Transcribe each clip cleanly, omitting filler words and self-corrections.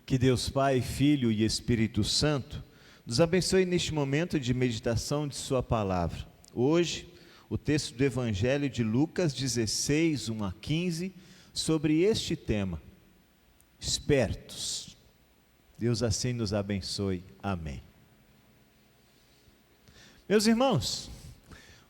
Que Deus Pai, Filho e Espírito Santo nos abençoe neste momento de meditação de sua palavra. Hoje, o texto do Evangelho de Lucas 16, 1 a 15, sobre este tema, espertos. Deus assim nos abençoe. Amém. Meus irmãos,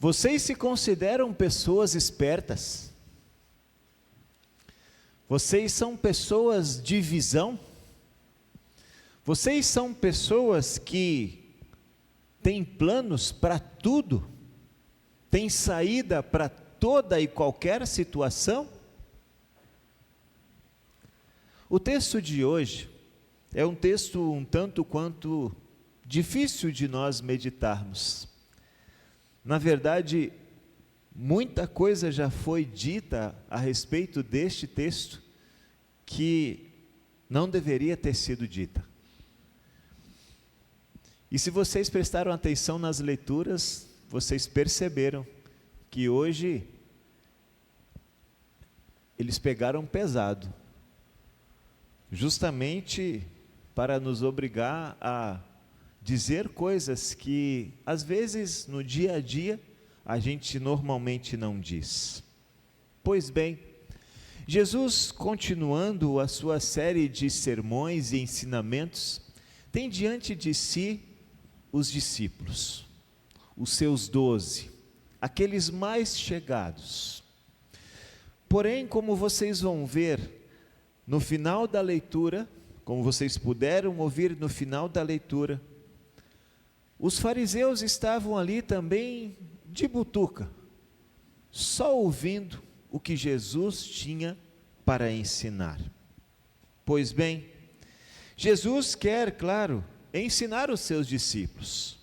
vocês se consideram pessoas espertas? Vocês são pessoas de visão? Vocês são pessoas que têm planos para tudo? Têm saída para toda e qualquer situação? O texto de hoje é um texto um tanto quanto difícil de nós meditarmos. Na verdade, muita coisa já foi dita a respeito deste texto que não deveria ter sido dita. E se vocês prestaram atenção nas leituras, vocês perceberam que hoje eles pegaram pesado, justamente para nos obrigar a dizer coisas que às vezes no dia a dia a gente normalmente não diz. Pois bem, Jesus, continuando a sua série de sermões e ensinamentos, tem diante de si os discípulos, os seus 12, aqueles mais chegados. Porém, como vocês vão ver no final da leitura, como vocês puderam ouvir no final da leitura, os fariseus estavam ali também de butuca, só ouvindo o que Jesus tinha para ensinar. Pois bem, Jesus quer, claro, ensinar os seus discípulos,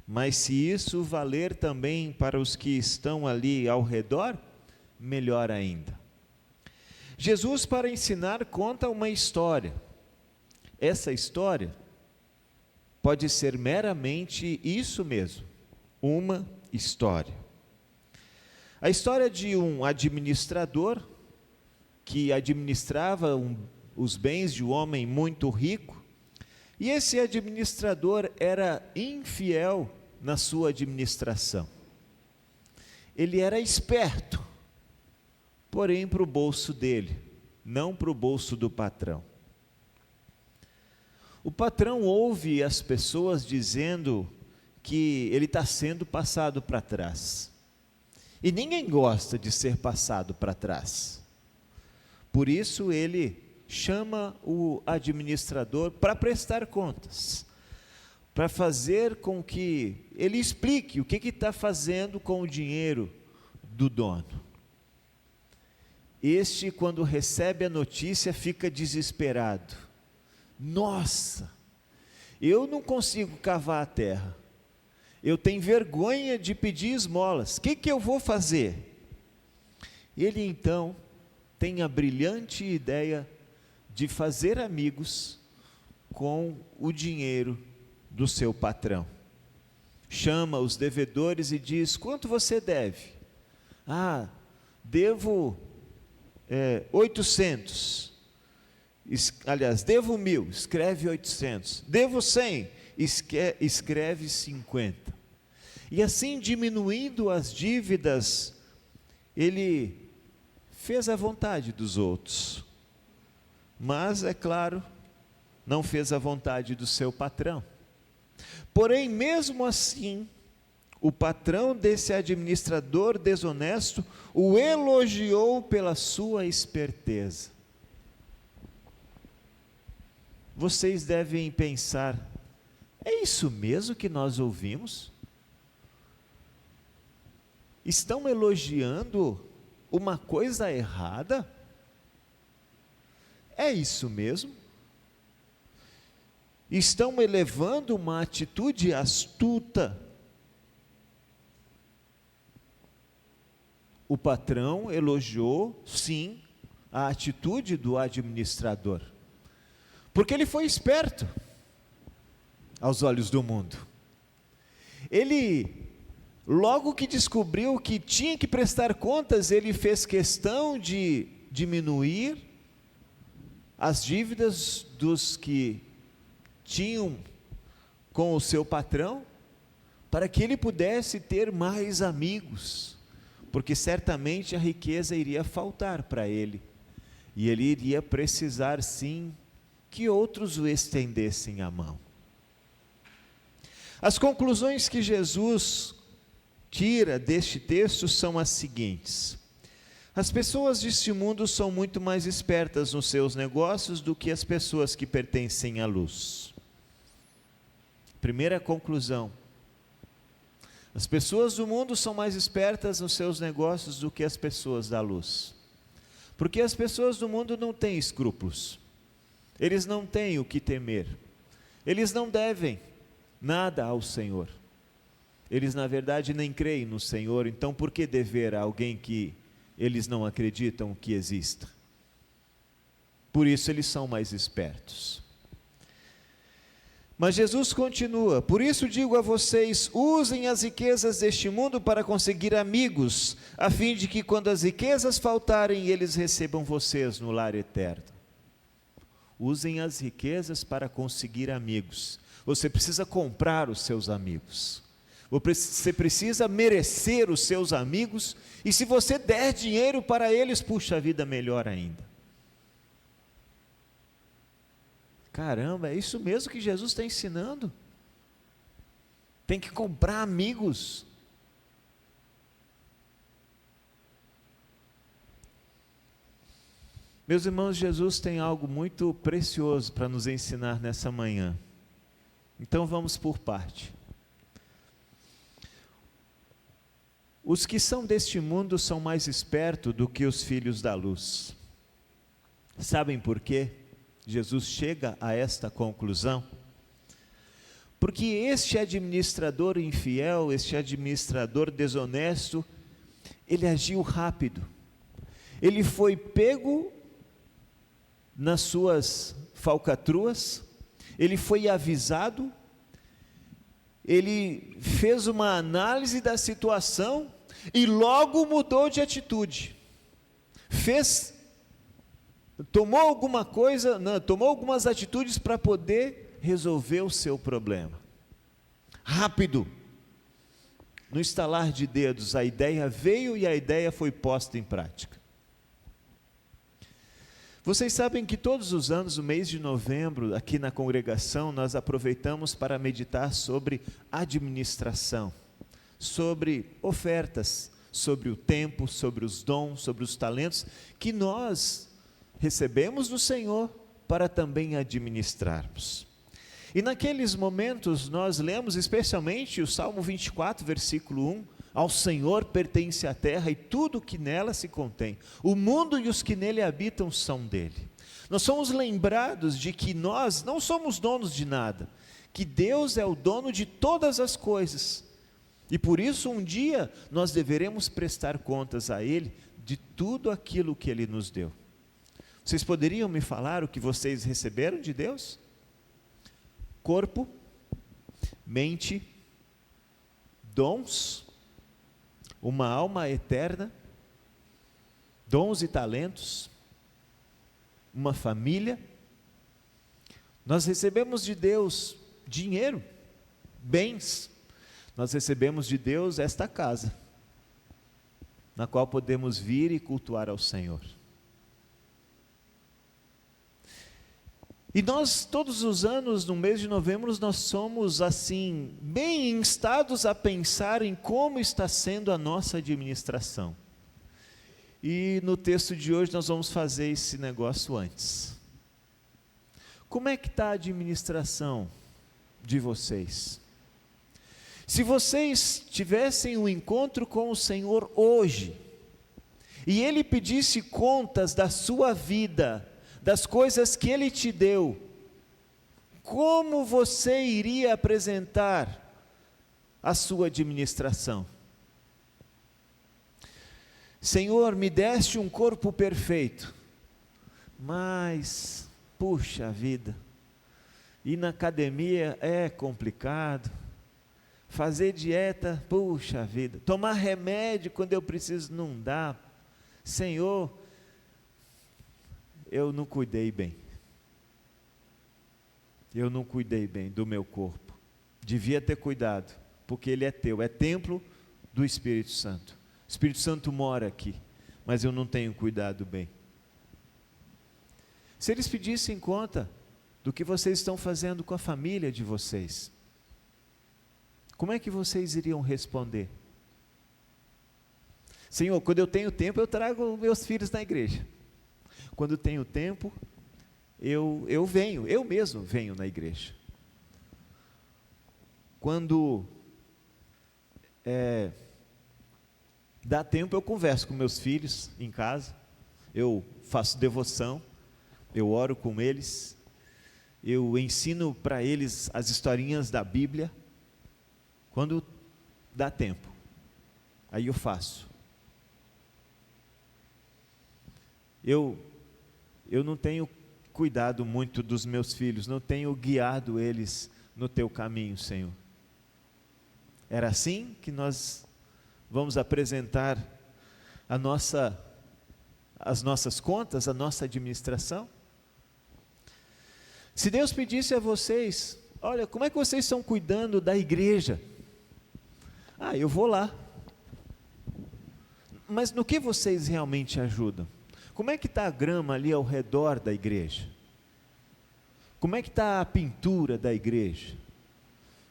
mas se isso valer também para os que estão ali ao redor, melhor ainda. Jesus, para ensinar, conta uma história. Essa história pode ser meramente isso mesmo, uma história. A história de um administrador que administrava os bens de um homem muito rico, e esse administrador era infiel na sua administração. Ele era esperto, porém para o bolso dele, não para o bolso do patrão. O patrão ouve as pessoas dizendo que ele está sendo passado para trás. E ninguém gosta de ser passado para trás. Por isso ele chama o administrador para prestar contas, para fazer com que ele explique o que está fazendo com o dinheiro do dono. Este, quando recebe a notícia, fica desesperado. Nossa, eu não consigo cavar a terra, eu tenho vergonha de pedir esmolas, o que eu vou fazer? Ele então tem a brilhante ideia de fazer amigos com o dinheiro do seu patrão. Chama os devedores e diz: quanto você deve? Devo 800. Aliás, devo 1.000, escreve 800. Devo 100, escreve 50. E assim, diminuindo as dívidas, ele fez a vontade dos outros. Mas, é claro, não fez a vontade do seu patrão. Porém, mesmo assim, o patrão desse administrador desonesto o elogiou pela sua esperteza. Vocês devem pensar: é isso mesmo que nós ouvimos? Estão elogiando uma coisa errada? É isso mesmo? Estão elevando uma atitude astuta. O patrão elogiou, sim, a atitude do administrador, porque ele foi esperto aos olhos do mundo. Ele, logo que descobriu que tinha que prestar contas, ele fez questão de diminuir as dívidas dos que tinham com o seu patrão, para que ele pudesse ter mais amigos, porque certamente a riqueza iria faltar para ele, e ele iria precisar sim que outros o estendessem a mão. As conclusões que Jesus tira deste texto são as seguintes: as pessoas deste mundo são muito mais espertas nos seus negócios do que as pessoas que pertencem à luz. Primeira conclusão: as pessoas do mundo são mais espertas nos seus negócios do que as pessoas da luz, porque as pessoas do mundo não têm escrúpulos, eles não têm o que temer, eles não devem nada ao Senhor, eles na verdade nem creem no Senhor, então por que dever a alguém que eles não acreditam que exista? Por isso eles são mais espertos. Mas Jesus continua: por isso digo a vocês, usem as riquezas deste mundo para conseguir amigos, a fim de que quando as riquezas faltarem, eles recebam vocês no lar eterno. Usem as riquezas para conseguir amigos. Você precisa comprar os seus amigos. Você precisa merecer os seus amigos, e se você der dinheiro para eles, puxa vida, melhor ainda. Caramba, é isso mesmo que Jesus está ensinando. Tem que comprar amigos. Meus irmãos, Jesus tem algo muito precioso para nos ensinar nessa manhã. Então vamos por parte. Os que são deste mundo são mais espertos do que os filhos da luz. Sabem por quê? Jesus chega a esta conclusão, porque este administrador infiel, este administrador desonesto, ele agiu rápido, ele foi pego nas suas falcatruas, ele foi avisado, ele fez uma análise da situação e logo mudou de atitude, tomou algumas atitudes para poder resolver o seu problema. Rápido, no estalar de dedos, a ideia veio e a ideia foi posta em prática. Vocês sabem que todos os anos, no mês de novembro, aqui na congregação, nós aproveitamos para meditar sobre administração, sobre ofertas, sobre o tempo, sobre os dons, sobre os talentos, que nós recebemos do Senhor para também administrarmos. E naqueles momentos nós lemos especialmente o Salmo 24, versículo 1, ao Senhor pertence a terra e tudo que nela se contém, o mundo e os que nele habitam são dele. Nós somos lembrados de que nós não somos donos de nada, que Deus é o dono de todas as coisas, e por isso um dia nós deveremos prestar contas a Ele de tudo aquilo que Ele nos deu. Vocês poderiam me falar o que vocês receberam de Deus? Corpo, mente, dons, uma alma eterna, dons e talentos, uma família. Nós recebemos de Deus dinheiro, bens. Nós recebemos de Deus esta casa, na qual podemos vir e cultuar ao Senhor. E nós, todos os anos, no mês de novembro, nós somos assim, bem instados a pensar em como está sendo a nossa administração. E no texto de hoje nós vamos fazer esse negócio antes. Como é que está a administração de vocês? Se vocês tivessem um encontro com o Senhor hoje, e Ele pedisse contas da sua vida, das coisas que Ele te deu, como você iria apresentar a sua administração? Senhor, me deste um corpo perfeito, mas, puxa vida, ir na academia é complicado, fazer dieta, puxa vida, tomar remédio quando eu preciso não dá. Senhor, eu não cuidei bem. eu não cuidei bem do meu corpo. Devia ter cuidado, porque ele é teu, é templo do Espírito Santo. O Espírito Santo mora aqui, mas eu não tenho cuidado bem. Se eles pedissem conta do que vocês estão fazendo com a família de vocês, como é que vocês iriam responder? Senhor, quando eu tenho tempo, eu trago meus filhos na igreja. Quando tenho tempo, eu venho, eu mesmo venho na igreja. Quando dá tempo, eu converso com meus filhos em casa, eu faço devoção, eu oro com eles, eu ensino para eles as historinhas da Bíblia, quando dá tempo, aí eu faço. Eu não tenho cuidado muito dos meus filhos, não tenho guiado eles no teu caminho, Senhor. Era assim que nós vamos apresentar as nossas contas, a nossa administração? Se Deus pedisse a vocês, olha, como é que vocês estão cuidando da igreja? Eu vou lá. Mas no que vocês realmente ajudam? Como é que está a grama ali ao redor da igreja? Como é que está a pintura da igreja?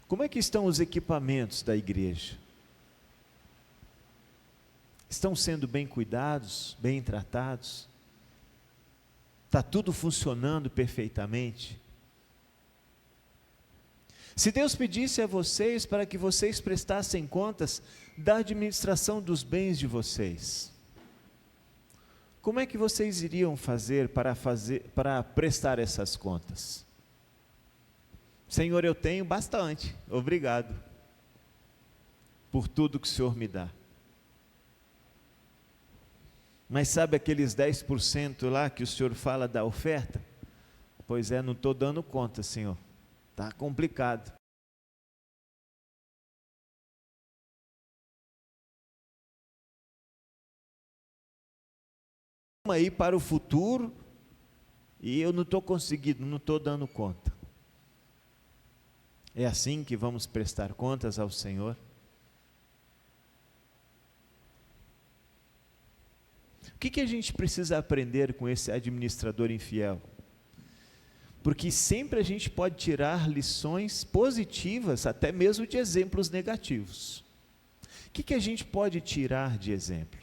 Como é que estão os equipamentos da igreja? Estão sendo bem cuidados, bem tratados? Está tudo funcionando perfeitamente? Se Deus pedisse a vocês para que vocês prestassem contas da administração dos bens de vocês, como é que vocês iriam fazer para prestar essas contas? Senhor, eu tenho bastante, obrigado por tudo que o Senhor me dá. Mas sabe aqueles 10% lá que o Senhor fala da oferta? Pois é, não estou dando conta, Senhor, está complicado. Aí para o futuro, e eu não estou conseguindo, não estou dando conta. É assim que vamos prestar contas ao Senhor? O que a gente precisa aprender com esse administrador infiel? Porque sempre a gente pode tirar lições positivas, até mesmo de exemplos negativos. O que a gente pode tirar de exemplo?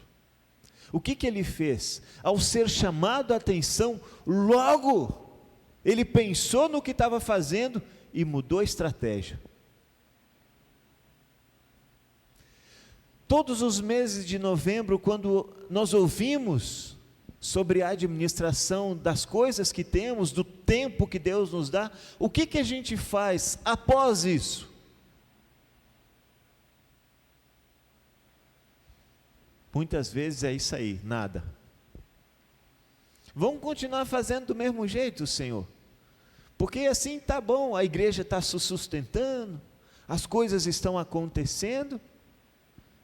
O que ele fez? Ao ser chamado a atenção, logo ele pensou no que estava fazendo e mudou a estratégia. Todos os meses de novembro, quando nós ouvimos sobre a administração das coisas que temos, do tempo que Deus nos dá, o que a gente faz após isso? Muitas vezes é isso aí, nada. Vamos continuar fazendo do mesmo jeito, Senhor, porque assim está bom, a igreja está se sustentando, as coisas estão acontecendo,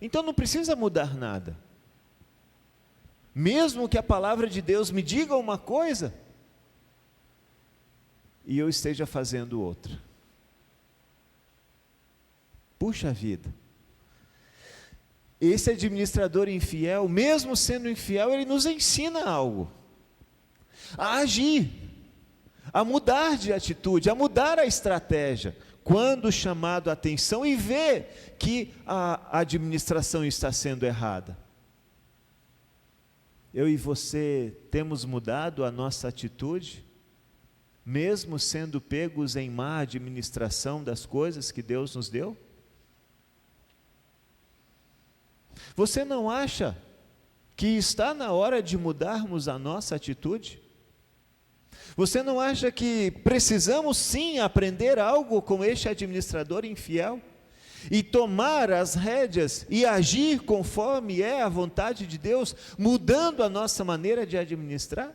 então não precisa mudar nada. Mesmo que a palavra de Deus me diga uma coisa, e eu esteja fazendo outra. Puxa vida. Esse administrador infiel, mesmo sendo infiel, ele nos ensina algo. A agir, a mudar de atitude, a mudar a estratégia, quando chamado a atenção e ver que a administração está sendo errada. Eu e você temos mudado a nossa atitude, mesmo sendo pegos em má administração das coisas que Deus nos deu? Você não acha que está na hora de mudarmos a nossa atitude? Você não acha que precisamos sim aprender algo com este administrador infiel? E tomar as rédeas e agir conforme é a vontade de Deus, mudando a nossa maneira de administrar?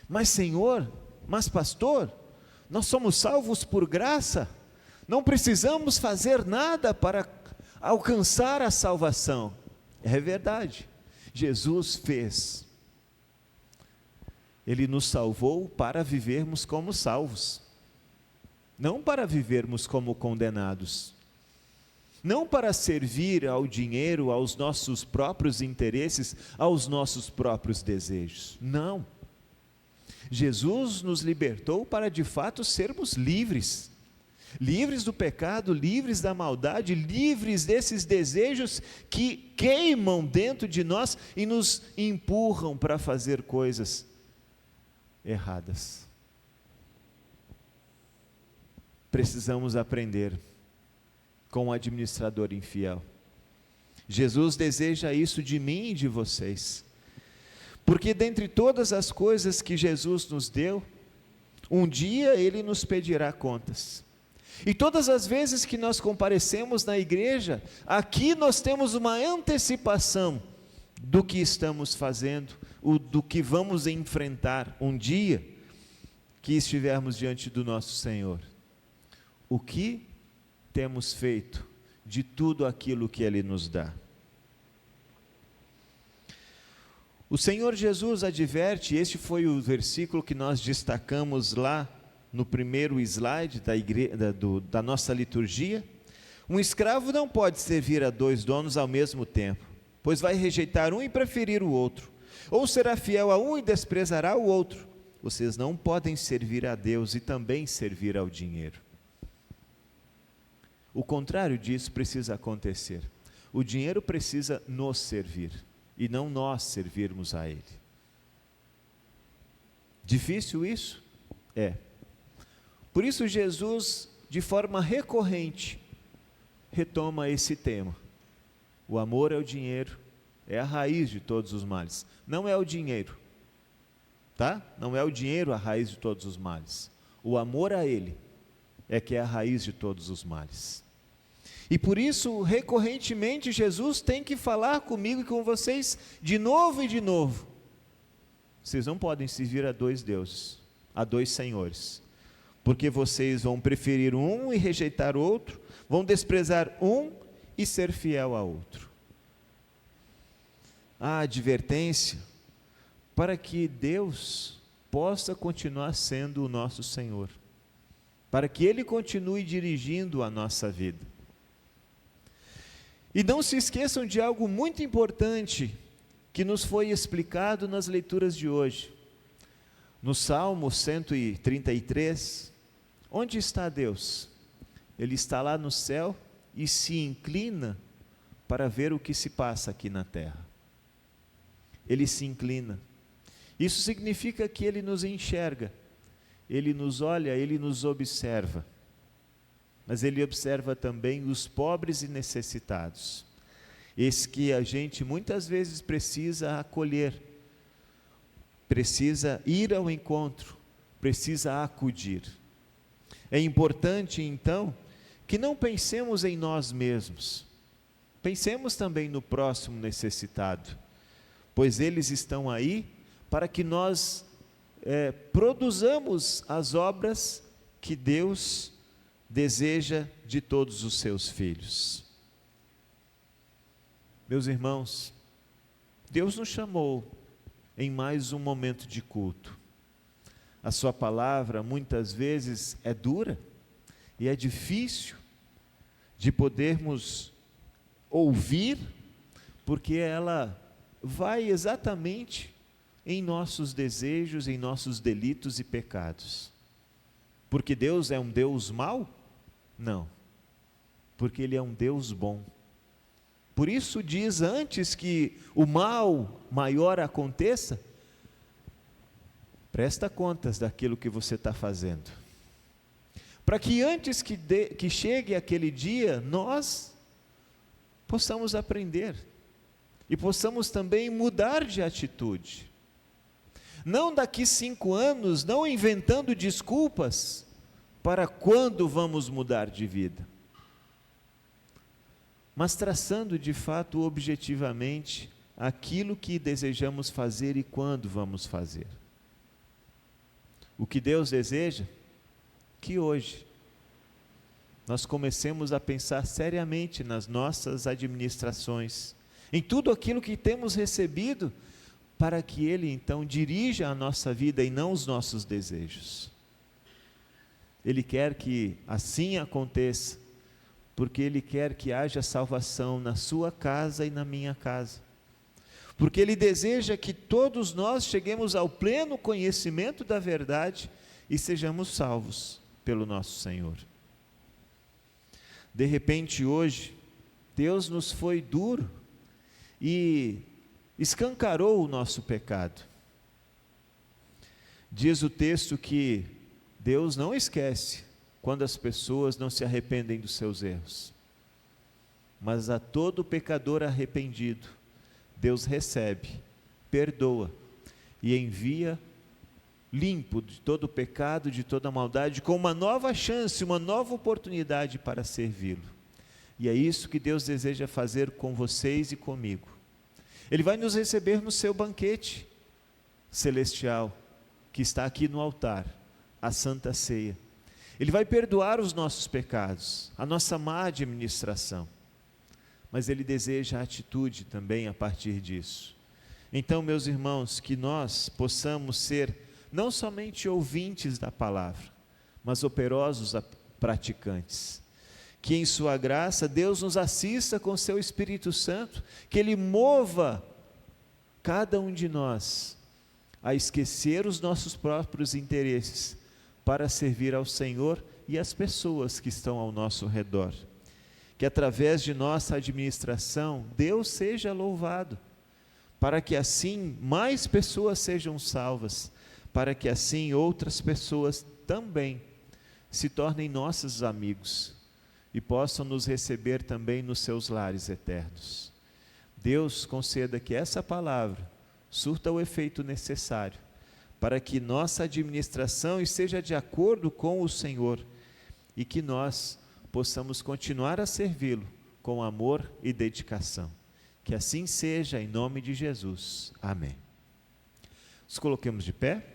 Mas Senhor, mas pastor, nós somos salvos por graça, não precisamos fazer nada para alcançar a salvação. É verdade, Jesus fez. Ele nos salvou para vivermos como salvos, não para vivermos como condenados, não para servir ao dinheiro, aos nossos próprios interesses, aos nossos próprios desejos. Não. Jesus nos libertou para de fato sermos livres, livres do pecado, livres da maldade, livres desses desejos que queimam dentro de nós e nos empurram para fazer coisas erradas. Precisamos aprender com o administrador infiel. Jesus deseja isso de mim e de vocês, porque dentre todas as coisas que Jesus nos deu, um dia Ele nos pedirá contas. E todas as vezes que nós comparecemos na igreja, aqui nós temos uma antecipação do que estamos fazendo, do que vamos enfrentar um dia que estivermos diante do nosso Senhor. O que temos feito de tudo aquilo que Ele nos dá? O Senhor Jesus adverte, este foi o versículo que nós destacamos lá no primeiro slide da nossa liturgia. Um escravo não pode servir a 2 donos ao mesmo tempo, pois vai rejeitar um e preferir o outro, ou será fiel a um e desprezará o outro. Vocês não podem servir a Deus e também servir ao dinheiro. O contrário disso precisa acontecer. O dinheiro precisa nos servir e não nós servirmos a ele. Difícil isso? É. Por isso Jesus, de forma recorrente, retoma esse tema. O amor ao dinheiro é a raiz de todos os males. Não é o dinheiro, tá? Não é o dinheiro a raiz de todos os males. O amor a ele é que é a raiz de todos os males. E por isso, recorrentemente, Jesus tem que falar comigo e com vocês de novo e de novo. Vocês não podem servir a 2 deuses, a 2 senhores, porque vocês vão preferir um e rejeitar outro, vão desprezar um e ser fiel a outro. A advertência para que Deus possa continuar sendo o nosso Senhor, para que Ele continue dirigindo a nossa vida. E não se esqueçam de algo muito importante que nos foi explicado nas leituras de hoje. No Salmo 133, onde está Deus? Ele está lá no céu e se inclina para ver o que se passa aqui na terra. Ele se inclina. Isso significa que Ele nos enxerga, Ele nos olha, Ele nos observa. Mas Ele observa também os pobres e necessitados, esses que a gente muitas vezes precisa acolher, precisa ir ao encontro, precisa acudir. É importante então que não pensemos em nós mesmos, pensemos também no próximo necessitado, pois eles estão aí para que nós produzamos as obras que Deus deseja de todos os seus filhos. Meus irmãos, Deus nos chamou em mais um momento de culto. A sua palavra muitas vezes é dura e é difícil de podermos ouvir, porque ela vai exatamente em nossos desejos, em nossos delitos e pecados. Porque Deus é um Deus mau? Não, porque Ele é um Deus bom. Por isso diz, antes que o mal maior aconteça, presta contas daquilo que você está fazendo, para que antes que chegue aquele dia, nós possamos aprender, e possamos também mudar de atitude, não daqui 5 anos, não inventando desculpas, para quando vamos mudar de vida, mas traçando de fato objetivamente aquilo que desejamos fazer e quando vamos fazer. O que Deus deseja? Que hoje nós comecemos a pensar seriamente nas nossas administrações, em tudo aquilo que temos recebido, para que Ele então dirija a nossa vida e não os nossos desejos. Ele quer que assim aconteça, porque Ele quer que haja salvação na sua casa e na minha casa. Porque Ele deseja que todos nós cheguemos ao pleno conhecimento da verdade e sejamos salvos pelo nosso Senhor. De repente hoje, Deus nos foi duro e escancarou o nosso pecado. Diz o texto que Deus não esquece quando as pessoas não se arrependem dos seus erros, mas a todo pecador arrependido, Deus recebe, perdoa e envia limpo de todo o pecado, de toda a maldade, com uma nova chance, uma nova oportunidade para servi-lo. E é isso que Deus deseja fazer com vocês e comigo. Ele vai nos receber no seu banquete celestial, que está aqui no altar, a Santa Ceia. Ele vai perdoar os nossos pecados, a nossa má administração, mas Ele deseja a atitude também a partir disso. Então, meus irmãos, que nós possamos ser não somente ouvintes da palavra, mas operosos praticantes. Que em sua graça Deus nos assista com seu Espírito Santo, que Ele mova cada um de nós a esquecer os nossos próprios interesses para servir ao Senhor e às pessoas que estão ao nosso redor. Que através de nossa administração Deus seja louvado, para que assim mais pessoas sejam salvas, para que assim outras pessoas também se tornem nossos amigos e possam nos receber também nos seus lares eternos. Deus conceda que essa palavra surta o efeito necessário para que nossa administração esteja de acordo com o Senhor e que nós possamos continuar a servi-lo com amor e dedicação. Que assim seja, em nome de Jesus. Amém. Nos coloquemos de pé.